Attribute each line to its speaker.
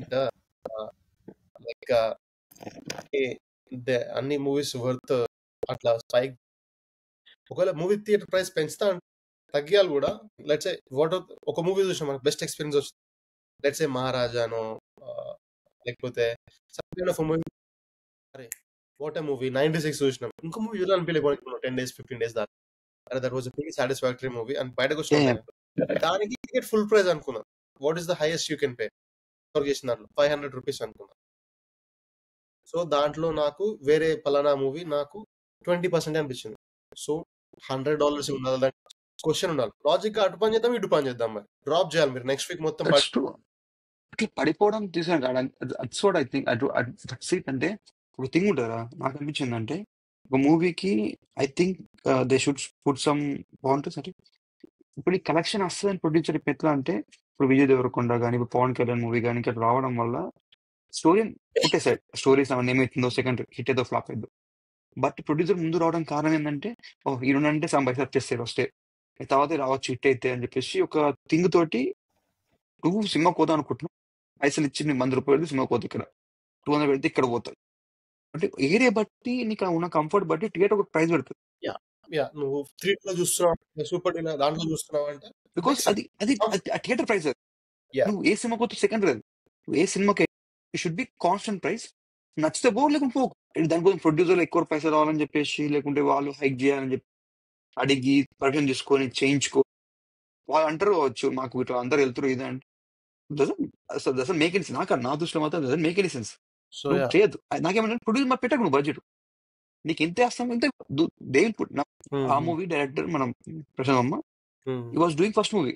Speaker 1: Point like అన్ని movies worth అట్లా strike. ఒకవేళ మూవీ థియేటర్ ప్రైస్ పెంచుతా తగ్గియాలి కూడా. లెట్స్ సే ఒక మూవీ చూసినా మనకు బెస్ట్ ఎక్స్పీరియన్స్ వస్తుంది. లెట్స్ సే మహారాజానో లేకపోతే అరే వాట్ ఏ మూవీ 96 చూసినాం, ఇంకో మూవీ చూడాలని పిల్లలు 10 days 15 days దాకా. అరే that was very satisfactory movie అని బయటకు వచ్చిన దానికి టికెట్ ఫుల్ ప్రైస్ అనుకున్నాను. What is the highest you can pay చేసిన దాంట్లో 500 రూపీస్ అనుకున్నాను. సో దాంట్లో నాకు వేరే పలానా మూవీ నాకు 20% అనిపించింది. సో $100 ఉండాలి, క్వశ్చన్ ఉండాలి. లాజిక్ గా అటు పని చేద్దాం ఇటు పని చేద్దాం, మరి డ్రాప్ చేయాలి మీరు నెక్స్ట్ వీక్ మొత్తం.
Speaker 2: అట్లా పడిపోవడం తీసుకున్నాను. That's what I think. అంటే ఒక థింగ్ ఉంటుందా నాకు అనిపించింది అంటే, ఒక మూవీకి I think they should put some బాగుంటుంది. అంటే ఇప్పుడు ఈ కలెక్షన్ వస్తుందని ప్రొడ్యూసర్ ఇప్పుడు ఎట్లా అంటే, ఇప్పుడు విజయ్ దేవరకొండ కానీ ఇప్పుడు పవన్ కళ్యాణ్ మూవీ కానీ ఇక్కడ రావడం వల్ల స్టోరీ పుట్టేసాయి. స్టోరీస్ అవన్నీ ఏమైతుందో సెకండ్ హిట్ ఏదో ఫ్లాప్ అయిందో, బట్ ప్రొడ్యూసర్ ముందు రావడం కారణం ఏంటంటే, ఈ రెండు అంటే సమ్ పైసలు వచ్చేస్తారు వస్తే తర్వాత రావచ్చు హిట్ అయితే అని చెప్పేసి ఒక థింగ్ తోటి నువ్వు సినిమా పోతా అనుకుంటున్నావు, పైసలు ఇచ్చి నీకు ₹100 సినిమా పోతా, ఇక్కడ 200 పెడితే ఇక్కడ పోతాయి. అంటే ఏరియా బట్టి నీకు ఉన్న కంఫర్ట్ బట్టి టికెట్ ఒక ప్రైస్ పెడుతుంది.
Speaker 1: నువ్వు థియేటర్ చూస్తున్నావు, సూపర్ డీలర్ దాంట్లో చూస్తున్నావు అంటే
Speaker 2: బికాస్ అది అది థియేటర్ ప్రైస్. నువ్వు ఏ సినిమా పోతే సెకండ్ లేదు, నువ్వు ఏ సినిమాకి షుడ్ బి కాన్స్టెంట్ ప్రైస్. నచ్చితే పో, లేకుంటే పో. దానికోసం ప్రొడ్యూసర్ ఎక్కువ పైసలు రావాలని చెప్పేసి, లేకుంటే వాళ్ళు హైక్ చేయాలని చెప్పి అడిగి పర్మిషన్ తీసుకొని చేయించుకో, వాళ్ళు అంటారు కావచ్చు మాకు ఇట్లా అందరు వెళ్తారు ఇదంటే డజంట్ మేక్ ఎనీ సెన్స్. నా దృష్టిలో మాత్రం డజంట్ మేక్ ఎనీ సెన్స్. చేయదు. నాకేమంటే ప్రొడ్యూసర్ మా పెట్టకు నువ్వు బడ్జెట్ నీకు ఎంత వేస్తాం ఎంత దేవుని పుట్టిన. ఆ మూవీ డైరెక్టర్ మనం ప్రశాంత్ అమ్మ, ఈ వాజ్ డూయింగ్ ఫస్ట్ మూవీ